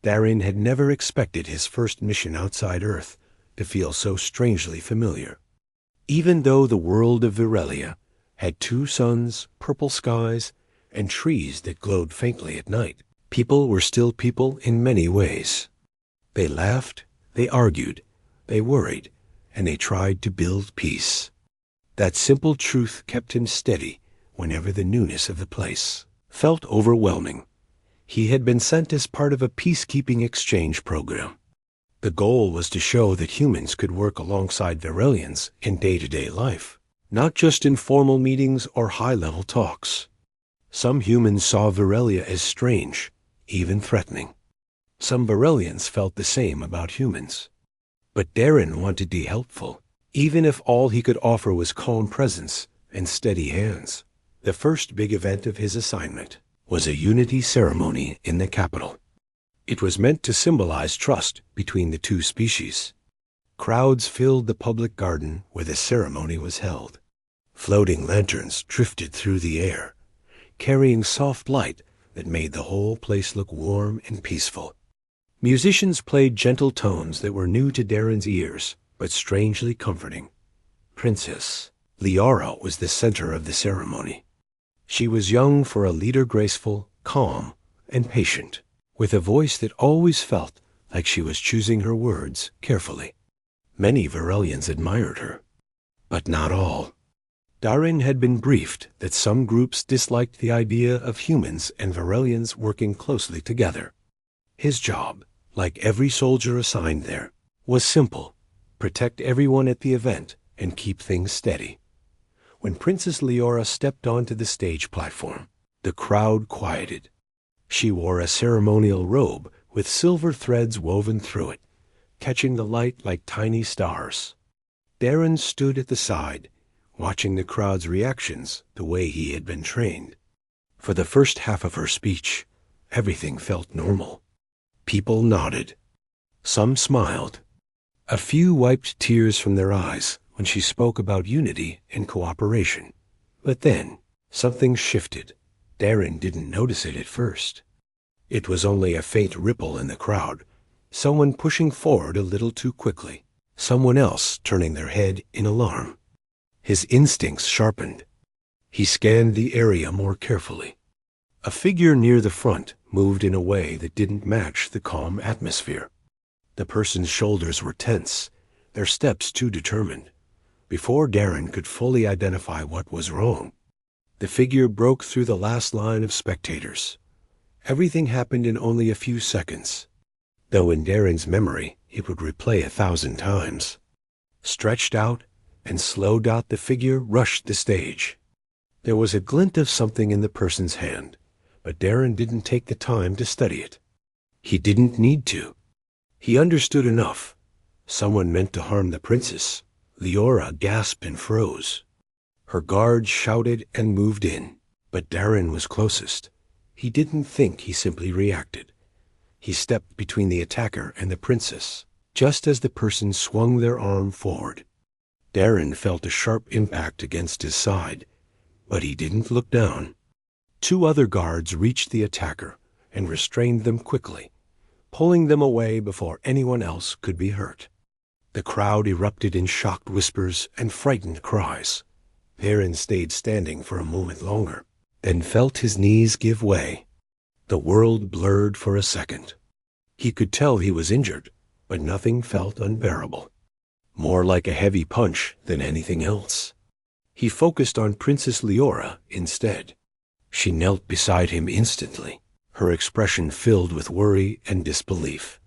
Darren had never expected his first mission outside Earth to feel so strangely familiar. Even though the world of Virelia had 2 suns, purple skies, and trees that glowed faintly at night, people were still people in many ways. They laughed, they argued, they worried, and they tried to build peace. That simple truth kept him steady whenever the newness of the place felt overwhelming. He had been sent as part of a peacekeeping exchange program. The goal was to show that humans could work alongside Virelians in day-to-day life, not just in formal meetings or high-level talks. Some humans saw Virelia as strange, even threatening. Some Virelians felt the same about humans. But Darren wanted to be helpful, even if all he could offer was calm presence and steady hands. The first big event of his assignment was a unity ceremony in the capital. It was meant to symbolize trust between the 2 species. Crowds filled the public garden where the ceremony was held. Floating lanterns drifted through the air, carrying soft light that made the whole place look warm and peaceful. Musicians played gentle tones that were new to Darren's ears, but strangely comforting. Princess Liara was the center of the ceremony. She was young for a leader, graceful, calm, and patient, with a voice that always felt like she was choosing her words carefully. Many Virelians admired her, but not all. Darren had been briefed that some groups disliked the idea of humans and Virelians working closely together. His job, like every soldier assigned there, was simple: protect everyone at the event and keep things steady. When Princess Liara stepped onto the stage platform, the crowd quieted. She wore a ceremonial robe with silver threads woven through it, catching the light like tiny stars. Darren stood at the side, watching the crowd's reactions the way he had been trained. For the first half of her speech, everything felt normal. People nodded. Some smiled. A few wiped tears from their eyes when she spoke about unity and cooperation. But then, something shifted. Darren didn't notice it at first. It was only a faint ripple in the crowd, someone pushing forward a little too quickly, someone else turning their head in alarm. His instincts sharpened. He scanned the area more carefully. A figure near the front moved in a way that didn't match the calm atmosphere. The person's shoulders were tense, their steps too determined. Before Darren could fully identify what was wrong, the figure broke through the last line of spectators. Everything happened in only a few seconds, though in Darren's memory it would replay 1,000 times. Stretched out and slowed out, the figure rushed the stage. There was a glint of something in the person's hand, but Darren didn't take the time to study it. He didn't need to. He understood enough. Someone meant to harm the princess. Liara gasped and froze. Her guards shouted and moved in, but Darren was closest. He didn't think, he simply reacted. He stepped between the attacker and the princess, just as the person swung their arm forward. Darren felt a sharp impact against his side, but he didn't look down. 2 other guards reached the attacker and restrained them quickly, pulling them away before anyone else could be hurt. The crowd erupted in shocked whispers and frightened cries. Darren stayed standing for a moment longer, then felt his knees give way. The world blurred for a second. He could tell he was injured, but nothing felt unbearable. More like a heavy punch than anything else. He focused on Princess Liara instead. She knelt beside him instantly, her expression filled with worry and disbelief.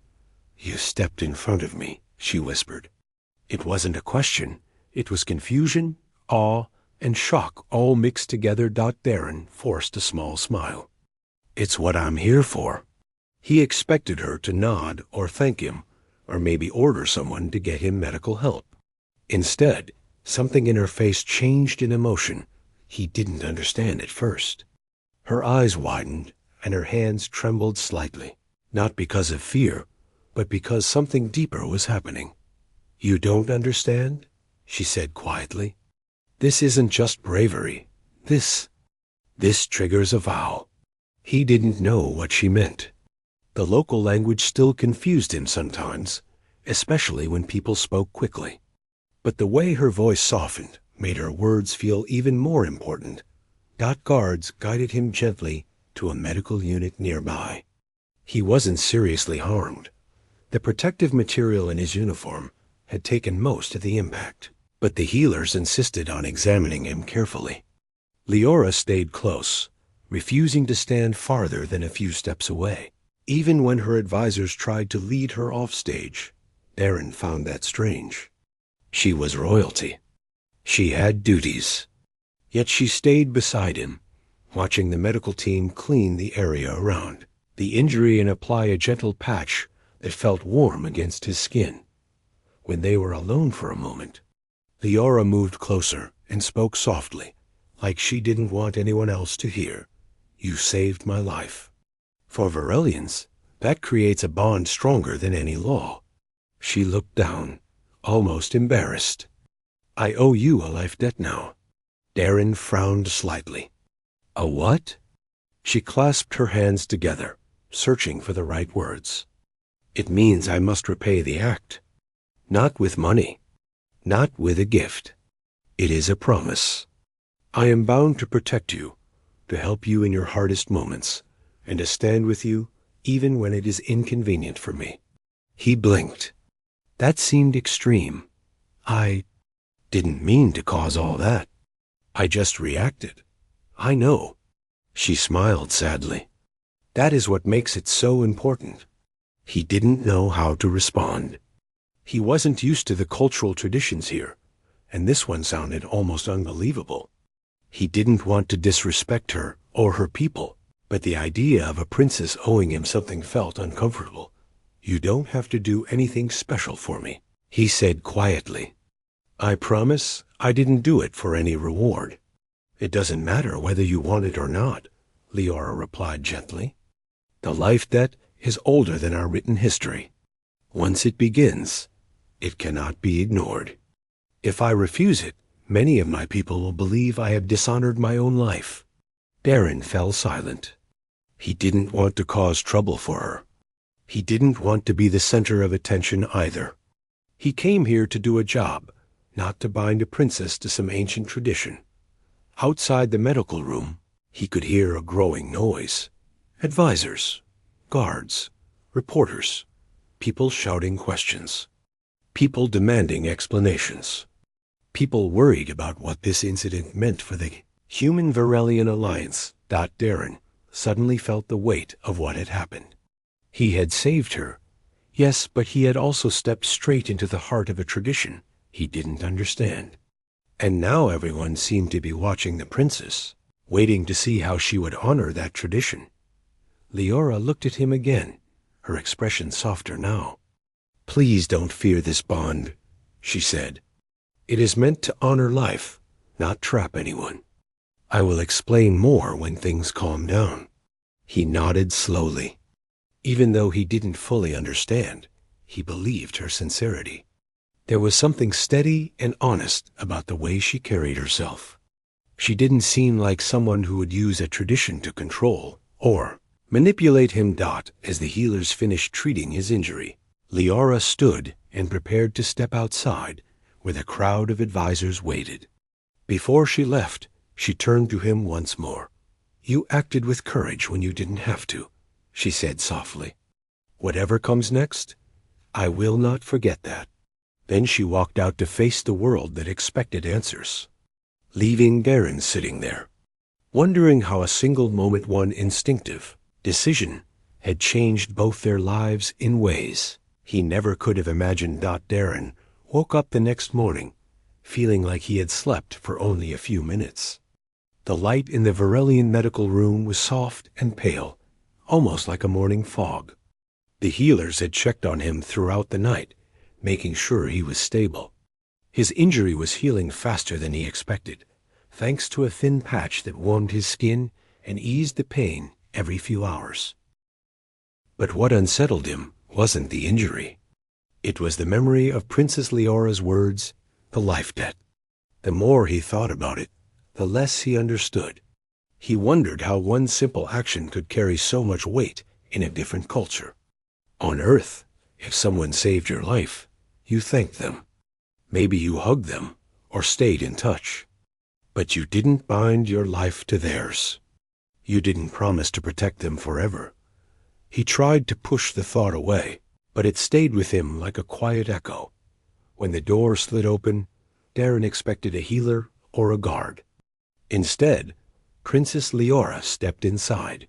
"You stepped in front of me," she whispered. It wasn't a question. It was confusion, awe, and shock all mixed together. Darren forced a small smile. "It's what I'm here for." He expected her to nod or thank him, or maybe order someone to get him medical help. Instead, something in her face changed in emotion he didn't understand at first. Her eyes widened, and her hands trembled slightly, not because of fear, but because something deeper was happening. "You don't understand?" she said quietly. "This isn't just bravery. This triggers a vow." He didn't know what she meant. The local language still confused him sometimes, especially when people spoke quickly. But the way her voice softened made her words feel even more important. Guards guided him gently to a medical unit nearby. He wasn't seriously harmed. The protective material in his uniform had taken most of the impact, but the healers insisted on examining him carefully. Leora stayed close, refusing to stand farther than a few steps away. Even when her advisors tried to lead her off stage, Darren found that strange. She was royalty. She had duties. Yet she stayed beside him, watching the medical team clean the area around the injury and apply a gentle patch that felt warm against his skin. When they were alone for a moment, Leora moved closer and spoke softly, like she didn't want anyone else to hear. "You saved my life." For Varelians, that creates a bond stronger than any law. She looked down, almost embarrassed. "I owe you a life debt now." Darren frowned slightly. "A what?" She clasped her hands together, searching for the right words. "It means I must repay the act. Not with money. Not with a gift. It is a promise. I am bound to protect you, to help you in your hardest moments, and to stand with you even when it is inconvenient for me." He blinked. "That seemed extreme. I didn't mean to cause all that. I just reacted. I know." She smiled sadly. "That is what makes it so important." He didn't know how to respond. He wasn't used to the cultural traditions here, and this one sounded almost unbelievable. He didn't want to disrespect her or her people, but the idea of a princess owing him something felt uncomfortable. "You don't have to do anything special for me," he said quietly. "I promise I didn't do it for any reward." "It doesn't matter whether you want it or not," Leora replied gently. "The life debt is older than our written history. Once it begins, it cannot be ignored. If I refuse it, many of my people will believe I have dishonored my own life." Darren fell silent. He didn't want to cause trouble for her. He didn't want to be the center of attention either. He came here to do a job, not to bind a princess to some ancient tradition. Outside the medical room, he could hear a growing noise. Advisors, guards, reporters, people shouting questions, people demanding explanations, people worried about what this incident meant for the Human Varelian Alliance. Darren suddenly felt the weight of what had happened. He had saved her, yes, but he had also stepped straight into the heart of a tradition he didn't understand. And now everyone seemed to be watching the princess, waiting to see how she would honor that tradition. Leora looked at him again, her expression softer now. "Please don't fear this bond," she said. "It is meant to honor life, not trap anyone. I will explain more when things calm down." He nodded slowly. Even though he didn't fully understand, he believed her sincerity. There was something steady and honest about the way she carried herself. She didn't seem like someone who would use a tradition to control or manipulate him. As the healers finished treating his injury, Leora stood and prepared to step outside, where the crowd of advisors waited. Before she left, she turned to him once more. "You acted with courage when you didn't have to," she said softly. "Whatever comes next, I will not forget that." Then she walked out to face the world that expected answers, leaving Darren sitting there, wondering how a single moment, one instinctive decision, had changed both their lives in ways he never could have imagined. Darren woke up the next morning, feeling like he had slept for only a few minutes. The light in the Varelian medical room was soft and pale, almost like a morning fog. The healers had checked on him throughout the night, making sure he was stable. His injury was healing faster than he expected, thanks to a thin patch that warmed his skin and eased the pain every few hours. But what unsettled him wasn't the injury. It was the memory of Princess Leora's words, the life debt. The more he thought about it, the less he understood. He wondered how one simple action could carry so much weight in a different culture. On Earth, if someone saved your life, you thanked them. Maybe you hugged them or stayed in touch. But you didn't bind your life to theirs. You didn't promise to protect them forever. He tried to push the thought away, but it stayed with him like a quiet echo. When the door slid open, Darren expected a healer or a guard. Instead, Princess Leora stepped inside.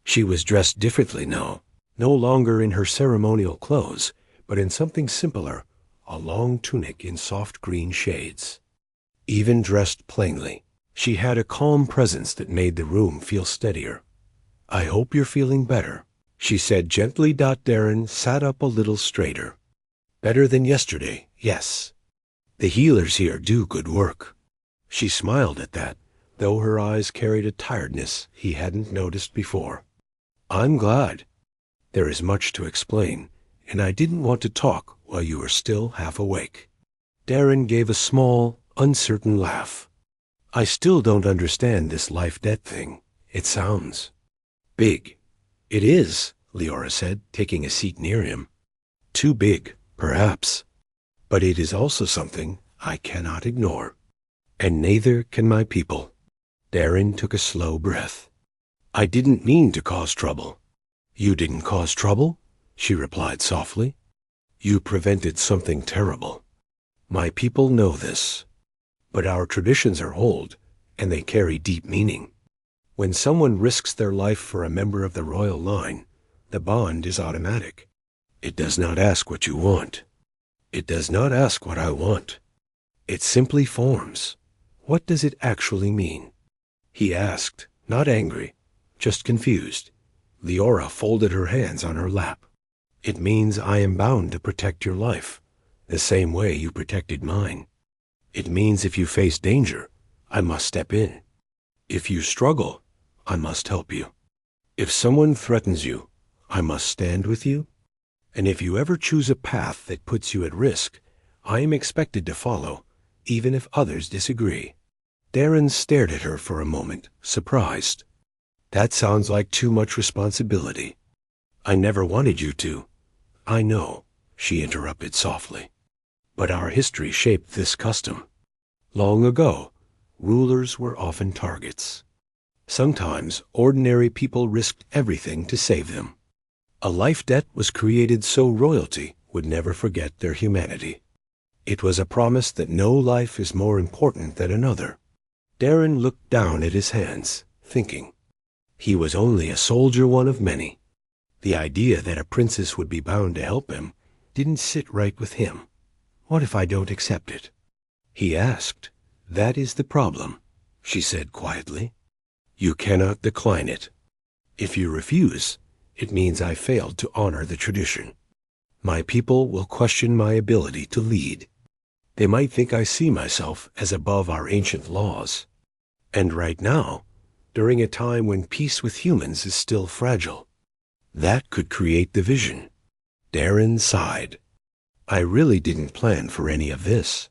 She was dressed differently now, no longer in her ceremonial clothes, but in something simpler, a long tunic in soft green shades. Even dressed plainly, she had a calm presence that made the room feel steadier. "I hope you're feeling better," she said gently. Darren sat up a little straighter. "Better than yesterday, yes. The healers here do good work." She smiled at that, though her eyes carried a tiredness he hadn't noticed before. "I'm glad. There is much to explain, and I didn't want to talk while you were still half awake." Darren gave a small, uncertain laugh. "I still don't understand this life-debt thing. It sounds big." "It is," Leora said, taking a seat near him. "Too big, perhaps. But it is also something I cannot ignore. And neither can my people." Darren took a slow breath. "I didn't mean to cause trouble." "You didn't cause trouble," she replied softly. "You prevented something terrible. My people know this. But our traditions are old, and they carry deep meaning. When someone risks their life for a member of the royal line, the bond is automatic. It does not ask what you want. It does not ask what I want. It simply forms. What does it actually mean?" He asked, not angry, just confused. Leora folded her hands on her lap. "It means I am bound to protect your life, the same way you protected mine. It means if you face danger, I must step in. If you struggle, I must help you. If someone threatens you, I must stand with you. And if you ever choose a path that puts you at risk, I am expected to follow, even if others disagree." Darren stared at her for a moment, surprised. "That sounds like too much responsibility." "I never wanted you to." "I know," she interrupted softly. "But our history shaped this custom. Long ago, rulers were often targets. Sometimes ordinary people risked everything to save them. A life debt was created so royalty would never forget their humanity. It was a promise that no life is more important than another." Darren looked down at his hands, thinking. He was only a soldier, one of many. The idea that a princess would be bound to help him didn't sit right with him. "What if I don't accept it?" he asked. "That is the problem," she said quietly. "You cannot decline it. If you refuse, it means I failed to honor the tradition. My people will question my ability to lead. They might think I see myself as above our ancient laws. And right now, during a time when peace with humans is still fragile, that could create division." Darren sighed. "I really didn't plan for any of this."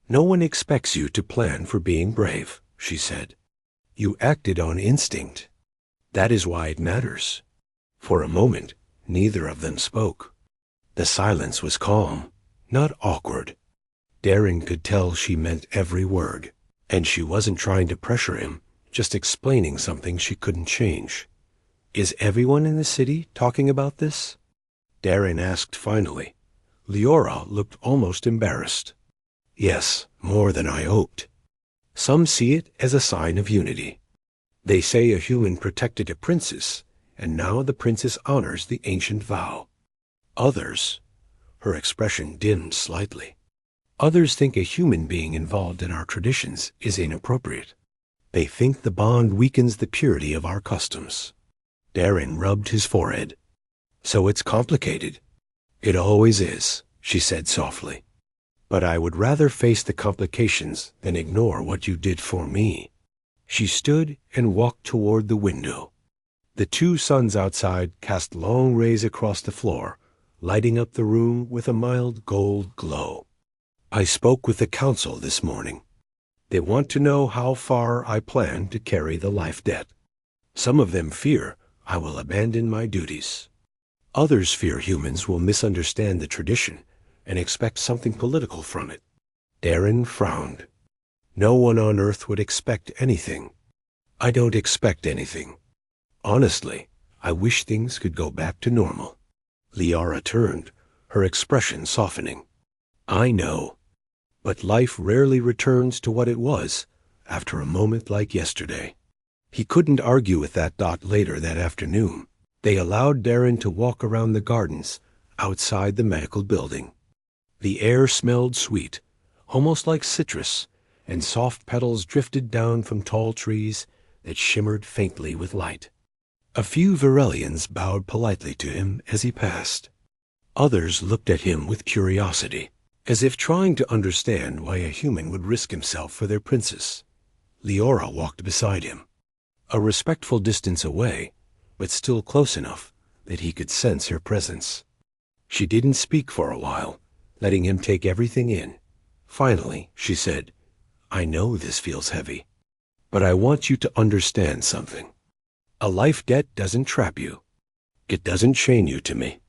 "No one expects you to plan for being brave," she said. "You acted on instinct. That is why it matters." For a moment, neither of them spoke. The silence was calm, not awkward. Darren could tell she meant every word, and she wasn't trying to pressure him, just explaining something she couldn't change. "Is everyone in the city talking about this?" Darren asked finally. Leora looked almost embarrassed. "Yes, more than I hoped. Some see it as a sign of unity. They say a human protected a princess, and now the princess honors the ancient vow. Others," her expression dimmed slightly, "others think a human being involved in our traditions is inappropriate. They think the bond weakens the purity of our customs." Darren rubbed his forehead. "So it's complicated." "It always is," she said softly. "But I would rather face the complications than ignore what you did for me." She stood and walked toward the window. The two suns outside cast long rays across the floor, lighting up the room with a mild gold glow. "I spoke with the council this morning. They want to know how far I plan to carry the life debt. Some of them fear I will abandon my duties. Others fear humans will misunderstand the tradition and expect something political from it. Darren frowned. No one on Earth would expect anything. I don't expect anything. Honestly, I wish things could go back to normal. Liara turned, her expression softening. I know. But life rarely returns to what it was after a moment like yesterday. He couldn't argue with that dot later that afternoon. They allowed Darren to walk around the gardens outside the medical building. The air smelled sweet, almost like citrus, and soft petals drifted down from tall trees that shimmered faintly with light. A few Virelians bowed politely to him as he passed. Others looked at him with curiosity, as if trying to understand why a human would risk himself for their princess. Liara walked beside him, a respectful distance away, but still close enough that he could sense her presence. She didn't speak for a while, letting him take everything in. Finally, she said, I know this feels heavy, but I want you to understand something. A life debt doesn't trap you. It doesn't chain you to me.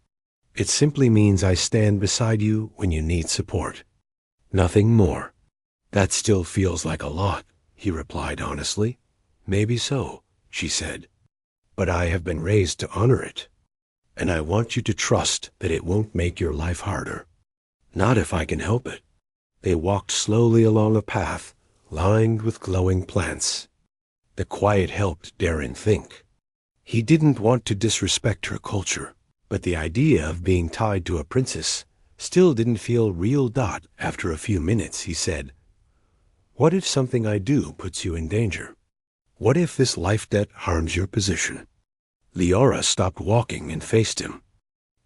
It simply means I stand beside you when you need support. Nothing more. That still feels like a lot, he replied honestly. Maybe so, she said. But I have been raised to honor it. And I want you to trust that it won't make your life harder. Not if I can help it. They walked slowly along a path lined with glowing plants. The quiet helped Darren think. He didn't want to disrespect her culture, but the idea of being tied to a princess still didn't feel real. After a few minutes, he said, What if something I do puts you in danger? What if this life debt harms your position? Liara stopped walking and faced him.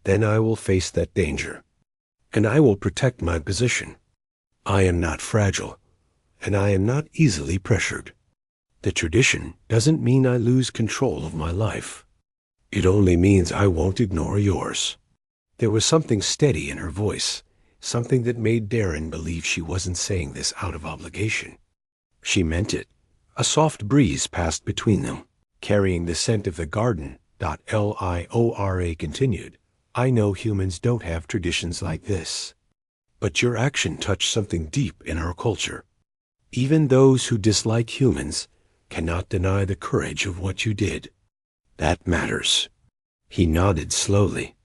Then I will face that danger, and I will protect my position. I am not fragile, and I am not easily pressured. The tradition doesn't mean I lose control of my life. It only means I won't ignore yours. There was something steady in her voice, something that made Darren believe she wasn't saying this out of obligation. She meant it. A soft breeze passed between them, carrying the scent of the garden. Liora continued, I know humans don't have traditions like this. But your action touched something deep in our culture. Even those who dislike humans cannot deny the courage of what you did. That matters. He nodded slowly.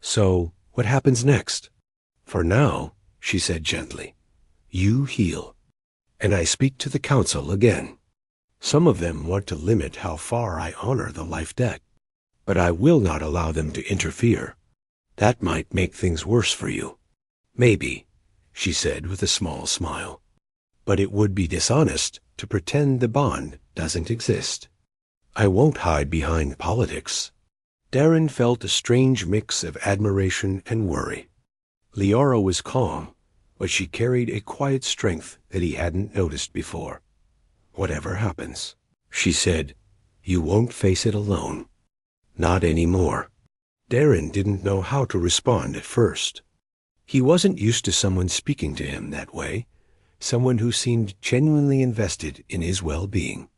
So, what happens next? For now, she said gently, you heal. And I speak to the council again. Some of them want to limit how far I honor the life debt, but I will not allow them to interfere. That might make things worse for you. Maybe, she said with a small smile. But it would be dishonest to pretend the bond doesn't exist. I won't hide behind politics. Darren felt a strange mix of admiration and worry. Liara was calm, but she carried a quiet strength that he hadn't noticed before. Whatever happens, she said, you won't face it alone. Not anymore. Darren didn't know how to respond at first. He wasn't used to someone speaking to him that way, someone who seemed genuinely invested in his well-being.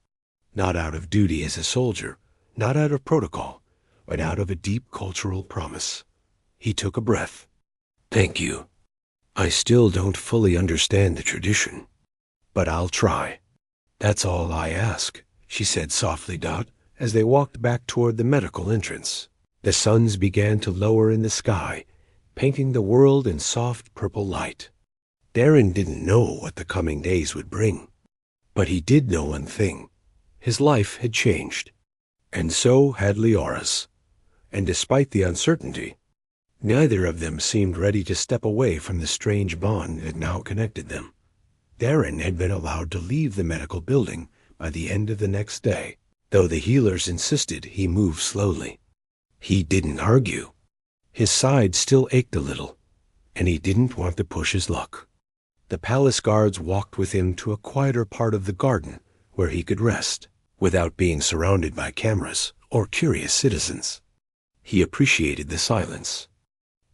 Not out of duty as a soldier, not out of protocol, but out of a deep cultural promise. He took a breath. Thank you. I still don't fully understand the tradition, but I'll try. That's all I ask, she said softly, as they walked back toward the medical entrance. The suns began to lower in the sky, painting the world in soft purple light. Darren didn't know what the coming days would bring, but he did know one thing. His life had changed, and so had Liara's. And despite the uncertainty, neither of them seemed ready to step away from the strange bond that now connected them. Darren had been allowed to leave the medical building by the end of the next day, though the healers insisted he move slowly. He didn't argue. His side still ached a little, and he didn't want to push his luck. The palace guards walked with him to a quieter part of the garden where he could rest, without being surrounded by cameras or curious citizens. He appreciated the silence.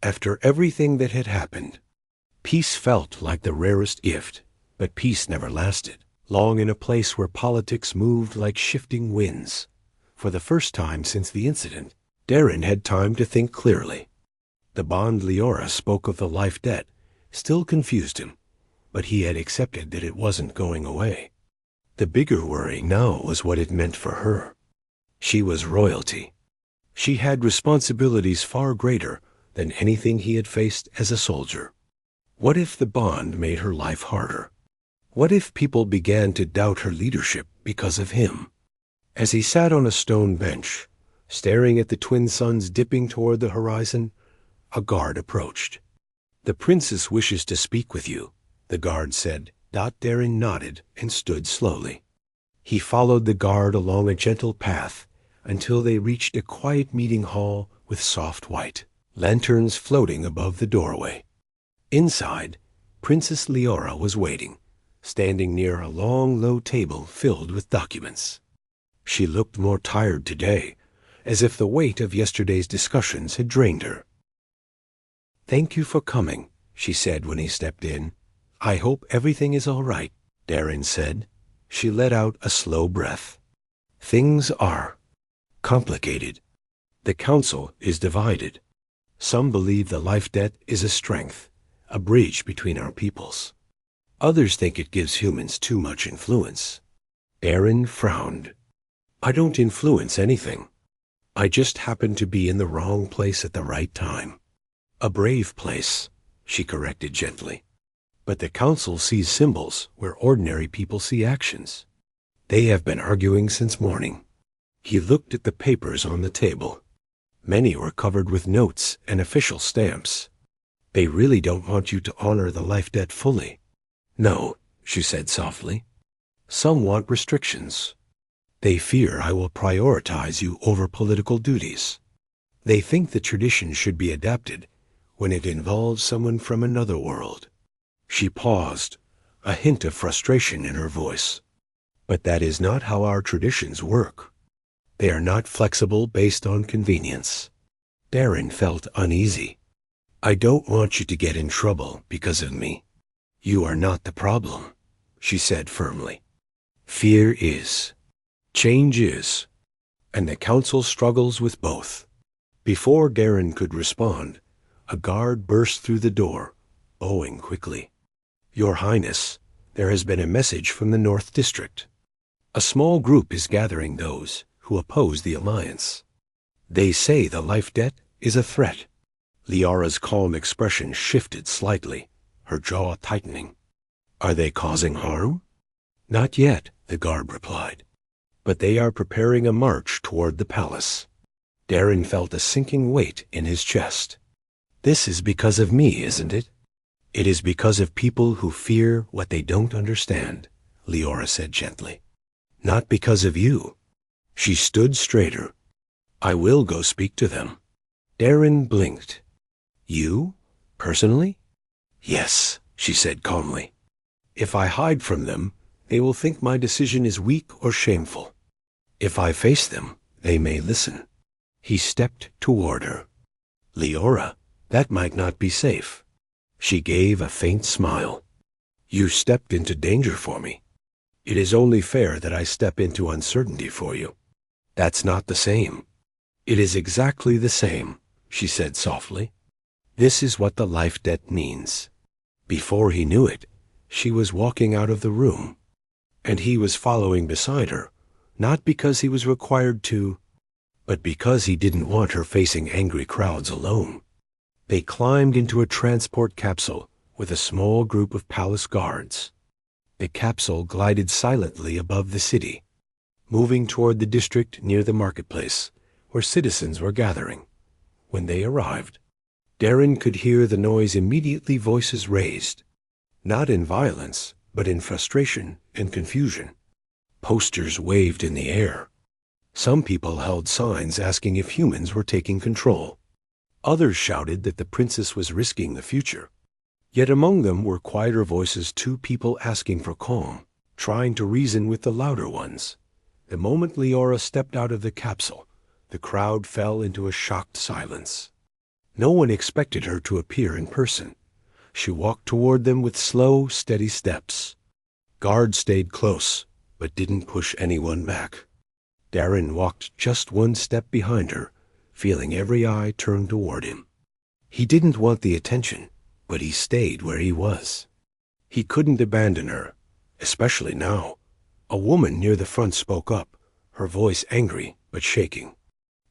After everything that had happened, peace felt like the rarest gift, but peace never lasted long in a place where politics moved like shifting winds. For the first time since the incident, Darren had time to think clearly. The bond Leora spoke of the life debt still confused him, but he had accepted that it wasn't going away. The bigger worry now was what it meant for her. She was royalty. She had responsibilities far greater than anything he had faced as a soldier. What if the bond made her life harder? What if people began to doubt her leadership because of him? As he sat on a stone bench, staring at the twin suns dipping toward the horizon, a guard approached. "The princess wishes to speak with you," the guard said. Darren nodded and stood slowly. He followed the guard along a gentle path until they reached a quiet meeting hall with soft white lanterns floating above the doorway. Inside, Princess Leora was waiting, standing near a long, low table filled with documents. She looked more tired today, as if the weight of yesterday's discussions had drained her. "Thank you for coming," she said when he stepped in. "I hope everything is all right," Darren said. She let out a slow breath. "Things are complicated. The council is divided. Some believe the life debt is a strength, a bridge between our peoples. Others think it gives humans too much influence." Darren frowned. "I don't influence anything. I just happen to be in the wrong place at the right time." "A brave place," she corrected gently. "But the council sees symbols where ordinary people see actions. They have been arguing since morning." He looked at the papers on the table. Many were covered with notes and official stamps. "They really don't want you to honor the life debt fully." "No," she said softly. "Some want restrictions. They fear I will prioritize you over political duties. They think the tradition should be adapted when it involves someone from another world." She paused, a hint of frustration in her voice. "But that is not how our traditions work. They are not flexible based on convenience." Darren felt uneasy. "I don't want you to get in trouble because of me. You are not the problem," she said firmly. "Fear is. Change is. And the council struggles with both." Before Darren could respond, a guard burst through the door, bowing quickly. "Your Highness, there has been a message from the North District. A small group is gathering those who oppose the alliance. They say the life debt is a threat." Leora's calm expression shifted slightly, her jaw tightening. "Are they causing harm?" "Not yet," the guard replied. "But they are preparing a march toward the palace." Darren felt a sinking weight in his chest. "This is because of me, isn't it?" "It is because of people who fear what they don't understand," Leora said gently. "Not because of you." She stood straighter. "I will go speak to them." Darren blinked. "You? Personally?" "Yes," she said calmly. "If I hide from them, they will think my decision is weak or shameful. If I face them, they may listen." He stepped toward her. "Leora, that might not be safe." She gave a faint smile. "You stepped into danger for me. It is only fair that I step into uncertainty for you." "That's not the same." "It is exactly the same," she said softly. "This is what the life debt means." Before he knew it, she was walking out of the room, and he was following beside her, not because he was required to, but because he didn't want her facing angry crowds alone. They climbed into a transport capsule with a small group of palace guards. The capsule glided silently above the city, moving toward the district near the marketplace, where citizens were gathering. When they arrived, Darren could hear the noise immediately, voices raised, not in violence, but in frustration and confusion. Posters waved in the air. Some people held signs asking if humans were taking control. Others shouted that the princess was risking the future. Yet among them were quieter voices, two people asking for calm, trying to reason with the louder ones. The moment Leora stepped out of the capsule, the crowd fell into a shocked silence. No one expected her to appear in person. She walked toward them with slow, steady steps. Guards stayed close, but didn't push anyone back. Darren walked just one step behind her, feeling every eye turned toward him. He didn't want the attention, but he stayed where he was. He couldn't abandon her, especially now. A woman near the front spoke up, her voice angry but shaking.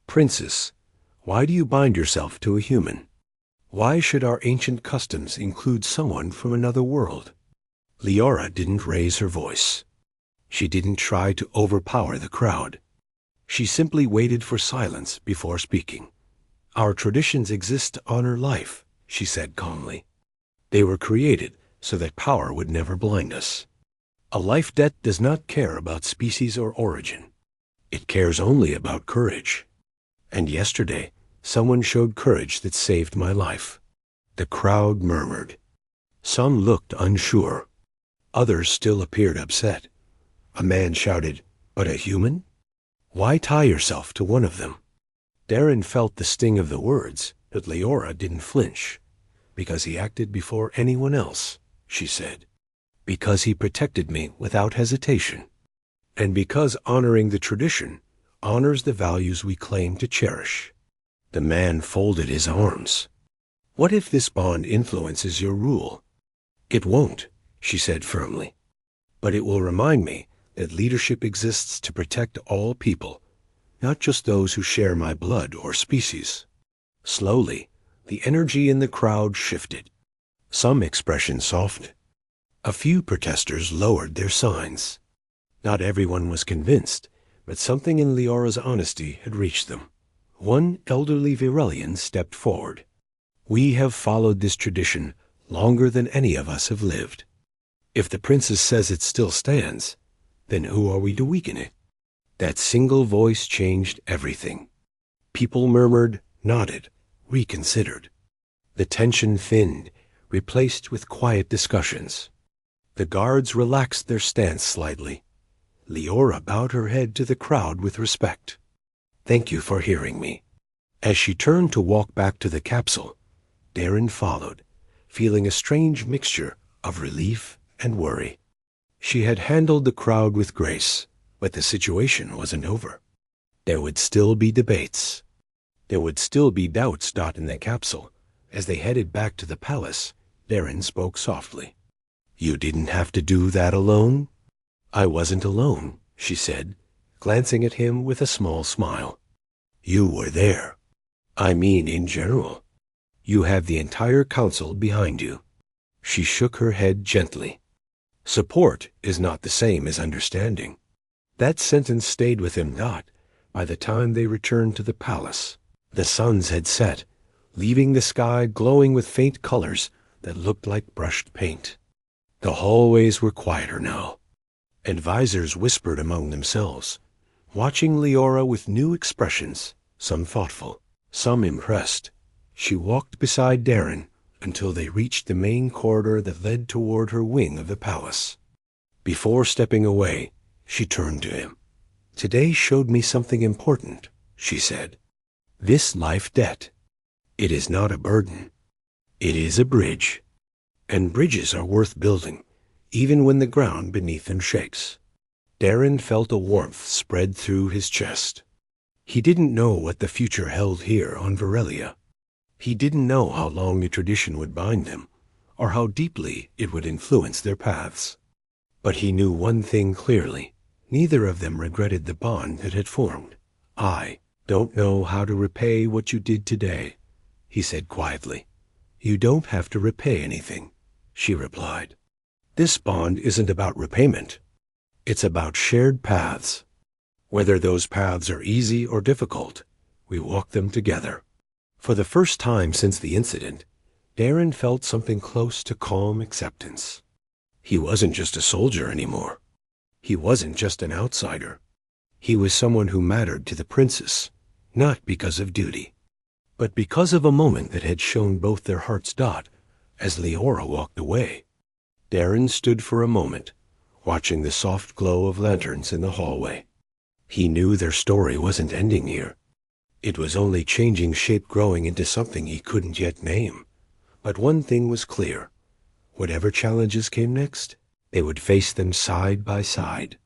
"Princess, why do you bind yourself to a human? Why should our ancient customs include someone from another world?" Leora didn't raise her voice. She didn't try to overpower the crowd. She simply waited for silence before speaking. "Our traditions exist to honor life," she said calmly. "They were created so that power would never blind us. A life debt does not care about species or origin. It cares only about courage. And yesterday, someone showed courage that saved my life." The crowd murmured. Some looked unsure. Others still appeared upset. A man shouted, "But a human? Why tie yourself to one of them?" Darren felt the sting of the words, but Leora didn't flinch. "Because he acted before anyone else," she said. "Because he protected me without hesitation. And because honoring the tradition honors the values we claim to cherish." The man folded his arms. "What if this bond influences your rule?" "It won't," she said firmly. "But it will remind me that leadership exists to protect all people, not just those who share my blood or species." Slowly, the energy in the crowd shifted. Some expressions softened. A few protesters lowered their signs. Not everyone was convinced, but something in Leora's honesty had reached them. One elderly Virelian stepped forward. "We have followed this tradition longer than any of us have lived. If the princess says it still stands, then who are we to weaken it?" That single voice changed everything. People murmured, nodded, reconsidered. The tension thinned, replaced with quiet discussions. The guards relaxed their stance slightly. Leora bowed her head to the crowd with respect. "Thank you for hearing me." As she turned to walk back to the capsule, Darren followed, feeling a strange mixture of relief and worry. She had handled the crowd with grace, but the situation wasn't over. There would still be debates. There would still be doubts in the capsule. As they headed back to the palace, Darren spoke softly. "You didn't have to do that alone?" "I wasn't alone," she said, glancing at him with a small smile. "You were there. I mean in general. You have the entire council behind you." She shook her head gently. "Support is not the same as understanding." That sentence stayed with him. By the time they returned to the palace, the suns had set, leaving the sky glowing with faint colors that looked like brushed paint. The hallways were quieter now. Advisors whispered among themselves, watching Leora with new expressions, some thoughtful, some impressed. She walked beside Darren until they reached the main corridor that led toward her wing of the palace. Before stepping away, she turned to him. "Today showed me something important," she said. "This life debt. It is not a burden. It is a bridge. And bridges are worth building, even when the ground beneath them shakes." Darren felt a warmth spread through his chest. He didn't know what the future held here on Virelia. He didn't know how long the tradition would bind them, or how deeply it would influence their paths. But he knew one thing clearly. Neither of them regretted the bond that had formed. "I don't know how to repay what you did today," he said quietly. "You don't have to repay anything," she replied. "This bond isn't about repayment. It's about shared paths. Whether those paths are easy or difficult, we walk them together." For the first time since the incident, Darren felt something close to calm acceptance. He wasn't just a soldier anymore. He wasn't just an outsider. He was someone who mattered to the princess, not because of duty, but because of a moment that had shown both their hearts. As Leora walked away, Darren stood for a moment, watching the soft glow of lanterns in the hallway. He knew their story wasn't ending here. It was only changing shape, growing into something he couldn't yet name. But one thing was clear. Whatever challenges came next, they would face them side by side.